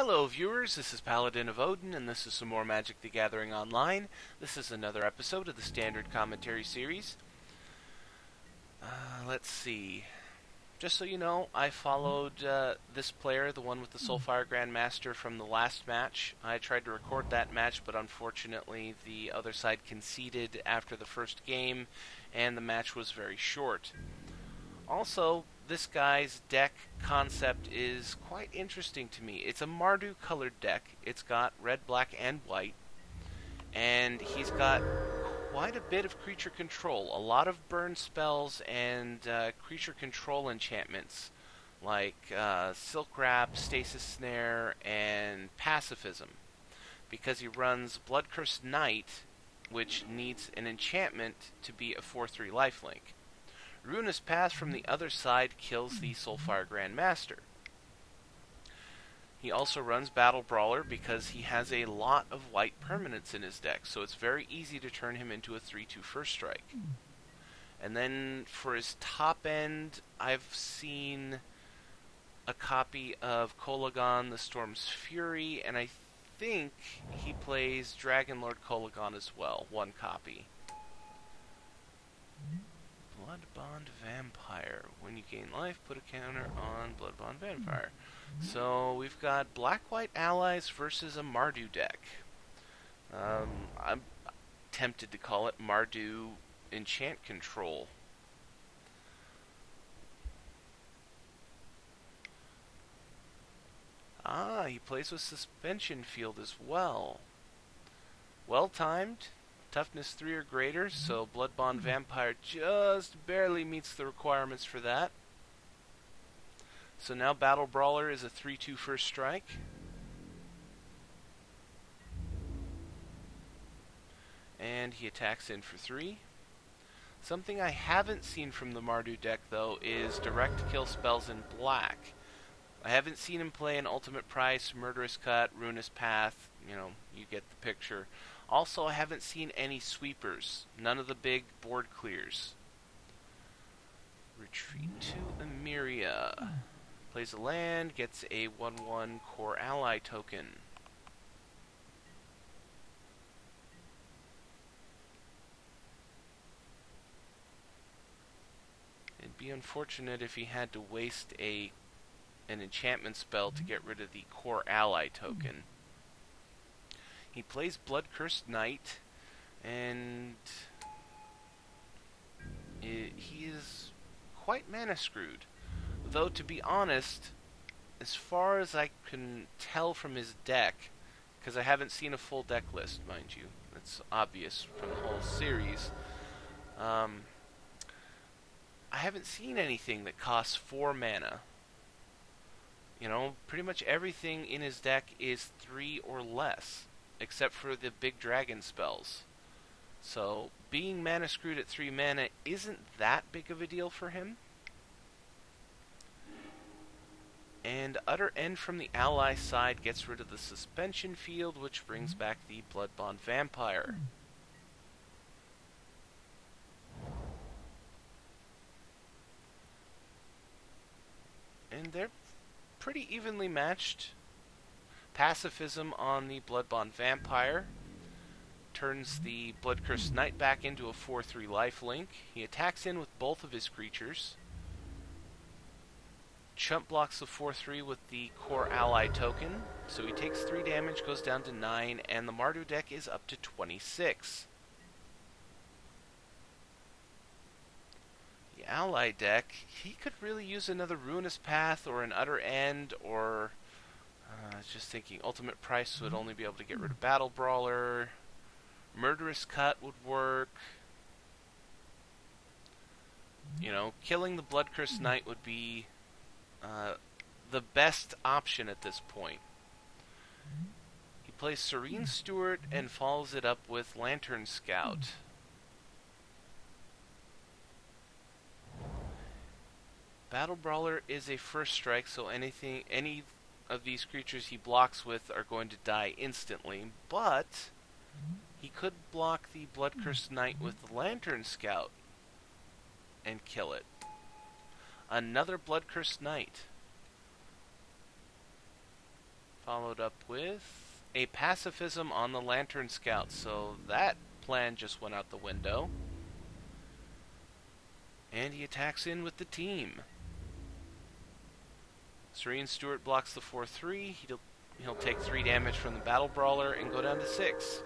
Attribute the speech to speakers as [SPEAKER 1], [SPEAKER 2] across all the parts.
[SPEAKER 1] Hello viewers, this is Paladin of Odin, and this is some more Magic the Gathering Online. This is another episode of the Standard Commentary Series. Let's see. Just so you know, I followed this player, the one with the Soulfire Grandmaster, from the last match. I tried to record that match, but unfortunately the other side conceded after the first game, and the match was very short. Also, this guy's deck concept is quite interesting to me. It's a Mardu colored deck. It's got red, black, and white. And he's got quite a bit of creature control. A lot of burn spells and creature control enchantments, like Silk Wrap, Stasis Snare, and Pacifism. Because he runs Bloodcursed Knight, which needs an enchantment to be a 4/3 lifelink. Ruinous Path from the other side kills the Soulfire Grandmaster. He also runs Battle Brawler because he has a lot of white permanents in his deck, so it's very easy to turn him into a 3/2 first strike. And then for his top end, I've seen a copy of Kolagon, the Storm's Fury, and I think he plays Dragon Lord Kolagon as well, one copy. Bloodbond Vampire. When you gain life, put a counter on Bloodbond Vampire. So we've got black-white allies versus a Mardu deck. I'm tempted to call it Mardu Enchant Control. He plays with Suspension Field as well. Well-timed. Toughness 3 or greater, so Bloodbond Vampire just barely meets the requirements for that. So now Battle Brawler is a 3/2 first strike. And he attacks in for 3. Something I haven't seen from the Mardu deck, though, is direct kill spells in black. I haven't seen him play an Ultimate Price, Murderous Cut, Ruinous Path, you get the picture. Also, I haven't seen any sweepers. None of the big board clears. Retreat to Emeria. Plays a land, gets a 1/1 core ally token. It'd be unfortunate if he had to waste an enchantment spell to get rid of the core ally token. He plays Bloodcursed Knight, and he is quite mana screwed. Though, to be honest, as far as I can tell from his deck, because I haven't seen a full deck list, mind you, it's obvious from the whole series, I haven't seen anything that costs 4 mana. Pretty much everything in his deck is 3 or less, except for the big dragon spells. So, being mana screwed at 3 mana isn't that big of a deal for him. And Utter End from the ally side gets rid of the Suspension Field, which brings back the Bloodbond Vampire. And they're pretty evenly matched. Pacifism on the Bloodbond Vampire turns the Bloodcursed Knight back into a 4/3 lifelink. He attacks in with both of his creatures. Chump blocks the 4/3 with the core ally token, so he takes 3 damage, goes down to 9, and the Mardu deck is up to 26. The ally deck, he could really use another Ruinous Path or an Utter End, or I was just thinking Ultimate Price would only be able to get rid of Battle Brawler. Murderous Cut would work. Killing the Bloodcursed Knight would be the best option at this point. He plays Serene Steward and follows it up with Lantern Scout. Battle Brawler is a first strike, so any of these creatures he blocks with are going to die instantly, but he could block the Bloodcursed Knight with the Lantern Scout and kill it. Another Bloodcursed Knight. Followed up with a pacifism on the Lantern Scout. So that plan just went out the window. And he attacks in with the team. Serene Stewart blocks the 4-3. He'll take 3 damage from the Battle Brawler and go down to 6.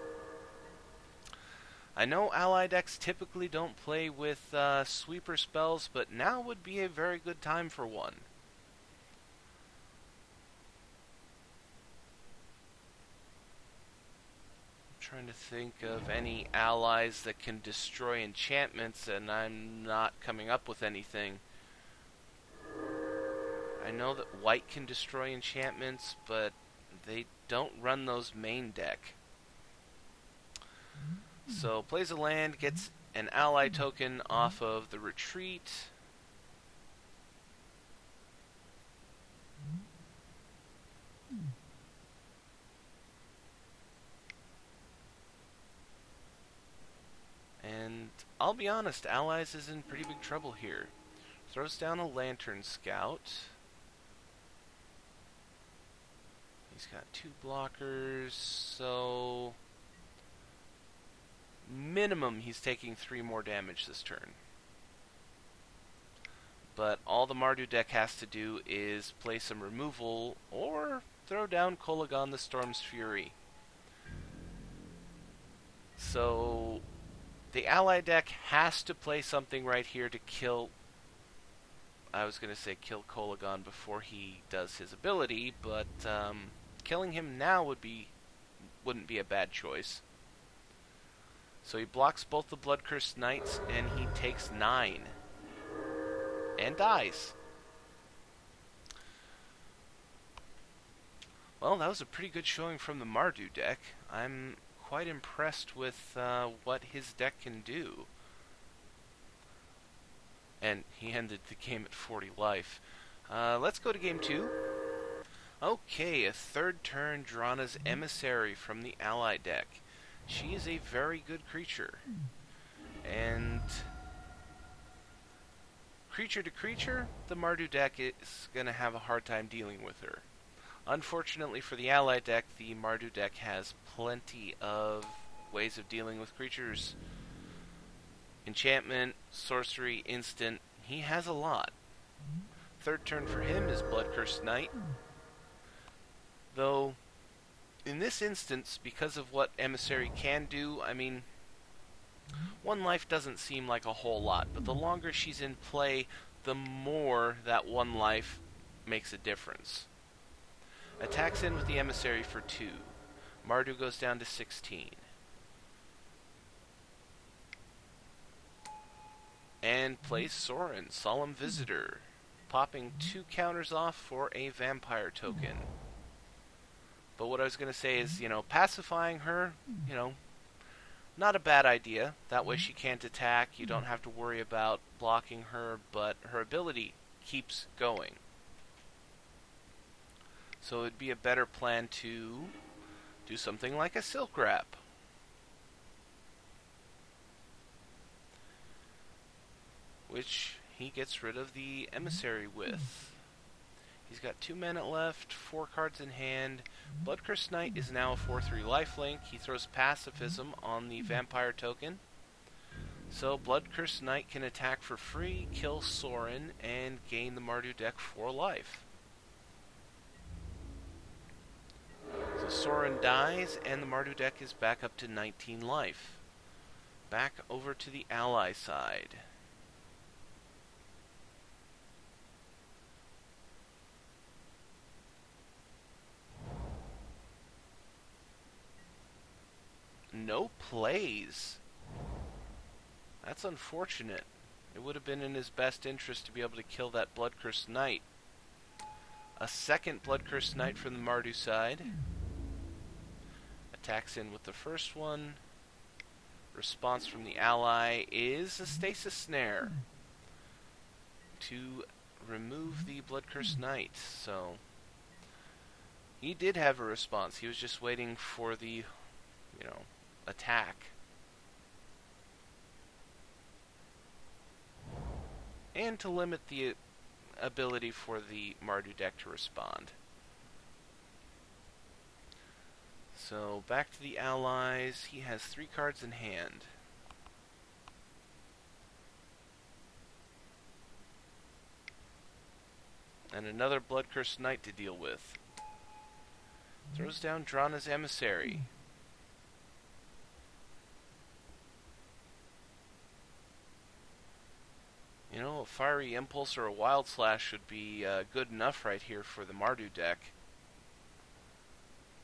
[SPEAKER 1] I know ally decks typically don't play with sweeper spells, but now would be a very good time for one. Trying to think of any allies that can destroy enchantments, and I'm not coming up with anything. I know that white can destroy enchantments, but they don't run those main deck. So plays a land, gets an ally token off of the retreat. And I'll be honest, Allies is in pretty big trouble here. Throws down a Lantern Scout. He's got 2 blockers, so minimum he's taking 3 more damage this turn. But all the Mardu deck has to do is play some removal or throw down Kolagon the Storm's Fury. So the ally deck has to play something right here to kill... I was going to say kill Kolagon before he does his ability, but killing him now wouldn't be a bad choice. So he blocks both the Bloodcursed Knights, and he takes 9. And dies. Well, that was a pretty good showing from the Mardu deck. I'm quite impressed with what his deck can do. And he ended the game at 40 life. Let's go to game 2. Okay, a third turn Drana's Emissary from the ally deck. She is a very good creature. And creature to creature, the Mardu deck is going to have a hard time dealing with her. Unfortunately for the ally deck, the Mardu deck has plenty of ways of dealing with creatures. Enchantment, sorcery, instant, he has a lot. Third turn for him is Bloodcursed Knight. Though, in this instance, because of what Emissary can do, I mean, 1 life doesn't seem like a whole lot, but the longer she's in play, the more that 1 life makes a difference. Attacks in with the Emissary for 2. Mardu goes down to 16. And plays Sorin, Solemn Visitor, popping 2 counters off for a Vampire token. But what I was going to say is, pacifying her, not a bad idea. That way she can't attack, you don't have to worry about blocking her, but her ability keeps going. So it'd be a better plan to do something like a Silk Wrap. Which he gets rid of the Emissary with. He's got 2 mana left, 4 cards in hand. Bloodcursed Knight is now a 4/3 lifelink. He throws Pacifism on the Vampire token. So Bloodcursed Knight can attack for free, kill Sorin, and gain the Mardu deck 4 life. So Sorin dies, and the Mardu deck is back up to 19 life. Back over to the ally side. No plays. That's unfortunate. It would have been in his best interest to be able to kill that Bloodcursed Knight. A second Bloodcursed Knight from the Mardu side. Attacks in with the first one. Response from the ally is a Stasis Snare to remove the Bloodcursed Knight. So he did have a response. He was just waiting for the, attack. And to limit the ability for the Mardu deck to respond. So back to the Allies. He has 3 cards in hand. And another Bloodcursed Knight to deal with. Throws down Drana's Emissary. You know, a Fiery Impulse or a Wild Slash should be good enough right here for the Mardu deck.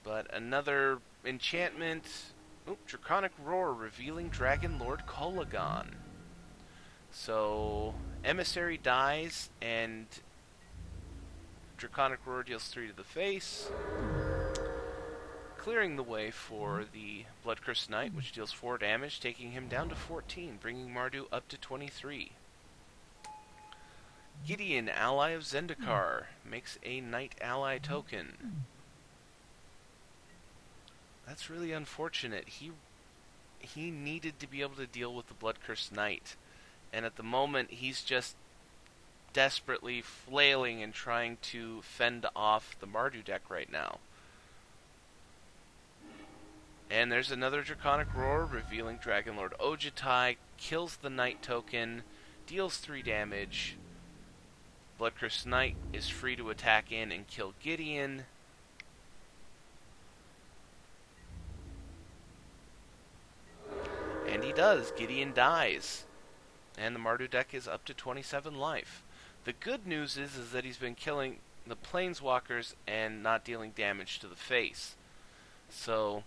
[SPEAKER 1] But another enchantment. Oop, Draconic Roar, revealing Dragon Lord Kolagon. So, Emissary dies, and Draconic Roar deals 3 to the face, clearing the way for the Bloodcursed Knight, which deals 4 damage, taking him down to 14, bringing Mardu up to 23. Gideon, ally of Zendikar, makes a Knight ally token. That's really unfortunate. He needed to be able to deal with the Bloodcursed Knight, and at the moment he's just desperately flailing and trying to fend off the Mardu deck right now. And there's another Draconic Roar, revealing Dragonlord Ojitai, kills the Knight token, deals 3 damage. Bloodcursed Knight is free to attack in and kill Gideon. And he does. Gideon dies. And the Mardu deck is up to 27 life. The good news is that he's been killing the Planeswalkers and not dealing damage to the face. So,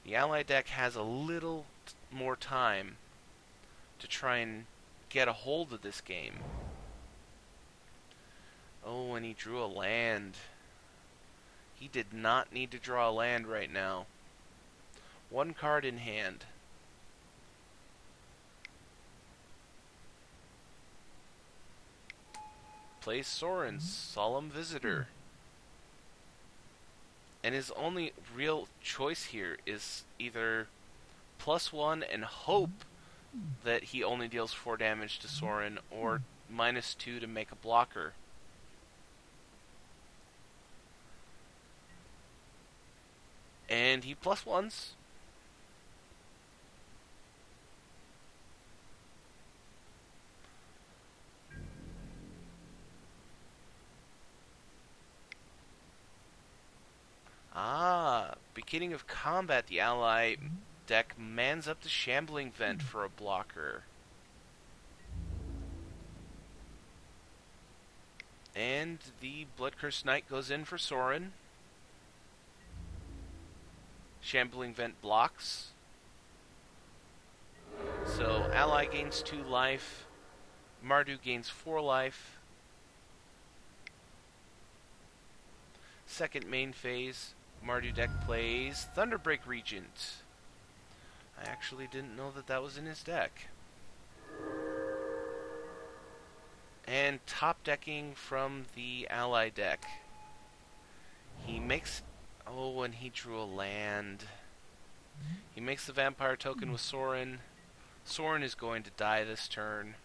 [SPEAKER 1] the ally deck has a little more time to try and get a hold of this game. Oh, and he drew a land. He did not need to draw a land right now. 1 card in hand. Plays Sorin's Solemn Visitor. And his only real choice here is either +1 and hope that he only deals 4 damage to Sorin, or -2 to make a blocker. And he +1s. Beginning of combat, the ally deck mans up the Shambling Vent for a blocker. And the Bloodcursed Knight goes in for Sorin. Shambling Vent blocks. So ally gains 2 life. Mardu gains 4 life. Second main phase, Mardu deck plays Thunderbreak Regent. I actually didn't know that was in his deck. And top decking from the ally deck. He makes... Oh, and he drew a land. He makes the Vampire token with Sorin. Sorin is going to die this turn.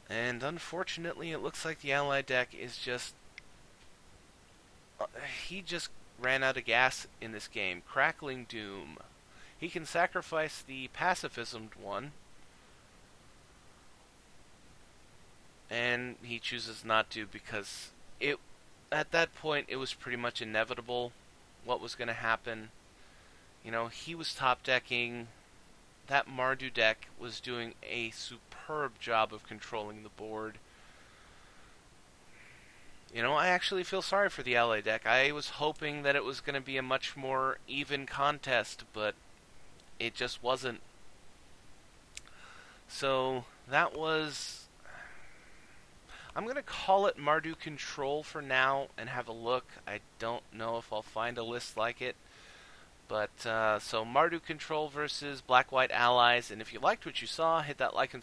[SPEAKER 1] And unfortunately, it looks like the ally deck is just... he just ran out of gas in this game. Crackling Doom. He can sacrifice the pacifismed one. And he chooses not to because at that point it was pretty much inevitable what was going to happen. You know, he was top decking. That Mardu deck was doing a superb job of controlling the board. You know, I actually feel sorry for the ally deck. I was hoping that it was going to be a much more even contest, but it just wasn't. So, that was... I'm going to call it Mardu Control for now and have a look. I don't know if I'll find a list like it. But, so Mardu Control versus Black-White Allies. And if you liked what you saw, hit that like and subscribe.